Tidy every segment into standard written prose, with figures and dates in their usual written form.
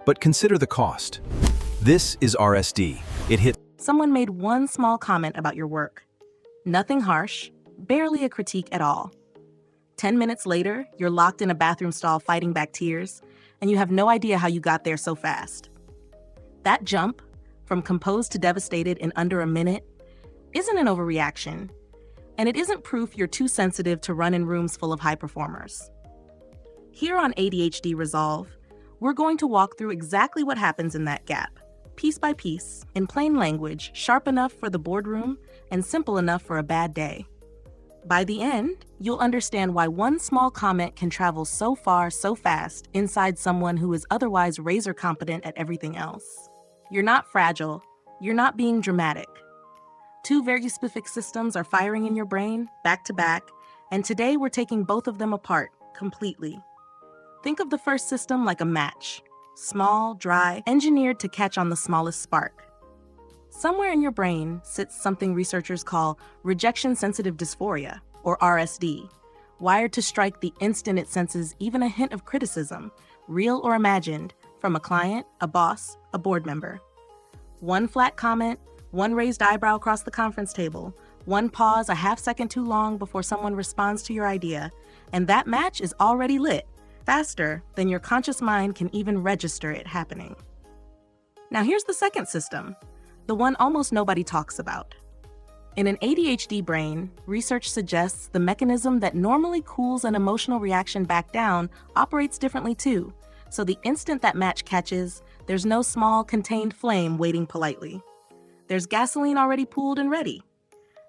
But consider the cost. This is RSD. It hit. Someone made one small comment about your work. Nothing harsh, barely a critique at all. 10 minutes later, you're locked in a bathroom stall fighting back tears, and you have no idea how you got there so fast. That jump, from composed to devastated in under a minute, isn't an overreaction, and it isn't proof you're too sensitive to run in rooms full of high performers. Here on ADHD Resolve, we're going to walk through exactly what happens in that gap, piece by piece, in plain language, sharp enough for the boardroom and simple enough for a bad day. By the end, you'll understand why one small comment can travel so far, so fast inside someone who is otherwise razor competent at everything else. You're not fragile. You're not being dramatic. Two very specific systems are firing in your brain, back to back, and today we're taking both of them apart, completely. Think of the first system like a match. Small, dry, engineered to catch on the smallest spark. Somewhere in your brain sits something researchers call Rejection Sensitive Dysphoria, or RSD, wired to strike the instant it senses even a hint of criticism, real or imagined, from a client, a boss, a board member. One flat comment, one raised eyebrow across the conference table, one pause a half second too long before someone responds to your idea, and that match is already lit, faster than your conscious mind can even register it happening. Now here's the second system, the one almost nobody talks about. In an ADHD brain, research suggests the mechanism that normally cools an emotional reaction back down operates differently too, so the instant that match catches, there's no small, contained flame waiting politely. There's gasoline already pooled and ready.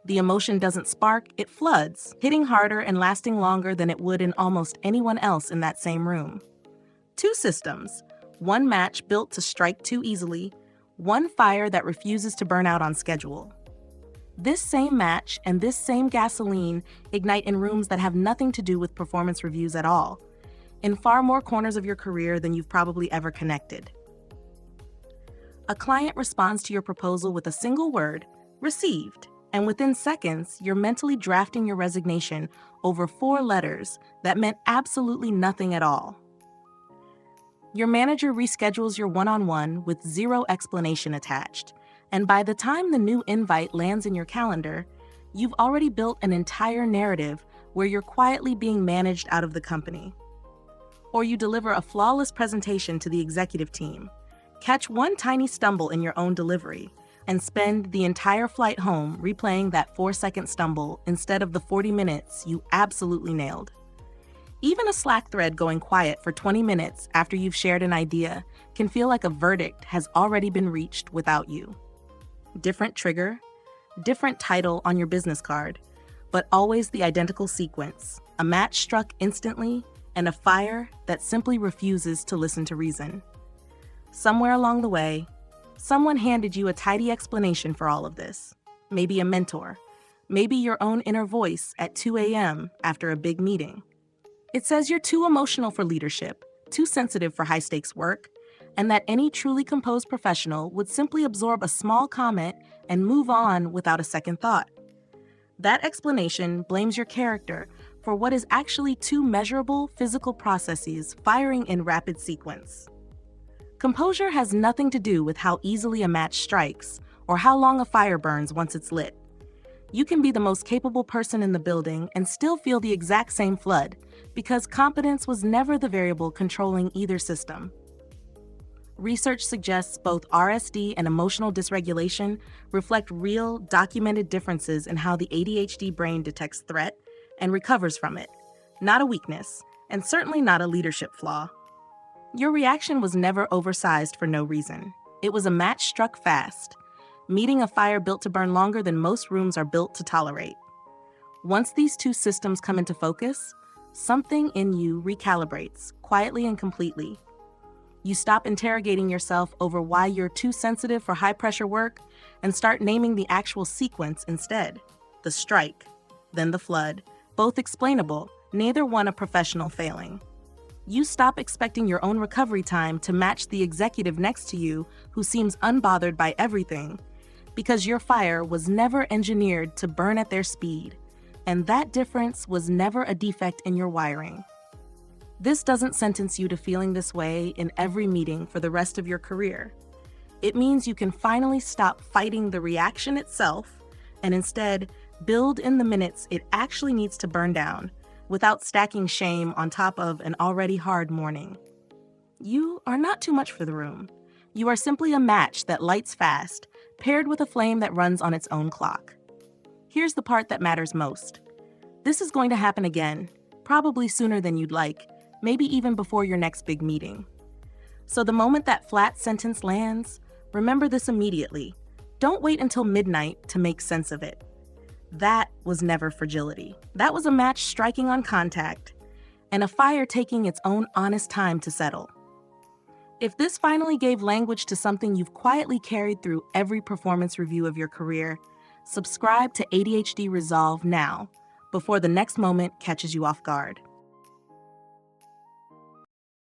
The emotion doesn't spark, it floods, hitting harder and lasting longer than it would in almost anyone else in that same room. Two systems, one match built to strike too easily, one fire that refuses to burn out on schedule. This same match and this same gasoline ignite in rooms that have nothing to do with performance reviews at all, in far more corners of your career than you've probably ever connected. A client responds to your proposal with a single word, received, and within seconds, you're mentally drafting your resignation over 4 letters that meant absolutely nothing at all. Your manager reschedules your one-on-one with 0 explanation attached, and by the time the new invite lands in your calendar, you've already built an entire narrative where you're quietly being managed out of the company. Or you deliver a flawless presentation to the executive team, catch one tiny stumble in your own delivery, and spend the entire flight home replaying that 4-second stumble instead of the 40 minutes you absolutely nailed. Even a Slack thread going quiet for 20 minutes after you've shared an idea can feel like a verdict has already been reached without you. Different trigger, different title on your business card, but always the identical sequence, a match struck instantly and a fire that simply refuses to listen to reason. Somewhere along the way, someone handed you a tidy explanation for all of this. Maybe a mentor, maybe your own inner voice at 2 a.m. after a big meeting. It says you're too emotional for leadership, too sensitive for high-stakes work, and that any truly composed professional would simply absorb a small comment and move on without a second thought. That explanation blames your character for what is actually 2 measurable physical processes firing in rapid sequence. Composure has nothing to do with how easily a match strikes or how long a fire burns once it's lit. You can be the most capable person in the building and still feel the exact same flood because competence was never the variable controlling either system. Research suggests both RSD and emotional dysregulation reflect real, documented differences in how the ADHD brain detects threat and recovers from it, not a weakness, and certainly not a leadership flaw. Your reaction was never oversized for no reason. It was a match struck fast, meeting a fire built to burn longer than most rooms are built to tolerate. Once these 2 systems come into focus, something in you recalibrates, quietly and completely. You stop interrogating yourself over why you're too sensitive for high-pressure work and start naming the actual sequence instead. The strike, then the flood, both explainable, neither one a professional failing. You stop expecting your own recovery time to match the executive next to you who seems unbothered by everything, because your fire was never engineered to burn at their speed, and that difference was never a defect in your wiring. This doesn't sentence you to feeling this way in every meeting for the rest of your career. It means you can finally stop fighting the reaction itself and instead build in the minutes it actually needs to burn down without stacking shame on top of an already hard morning. You are not too much for the room. You are simply a match that lights fast, paired with a flame that runs on its own clock. Here's the part that matters most. This is going to happen again, probably sooner than you'd like, maybe even before your next big meeting. So the moment that flat sentence lands, remember this immediately. Don't wait until midnight to make sense of it. That was never fragility. That was a match striking on contact, and a fire taking its own honest time to settle. If this finally gave language to something you've quietly carried through every performance review of your career, subscribe to ADHD Resolve now, before the next moment catches you off guard.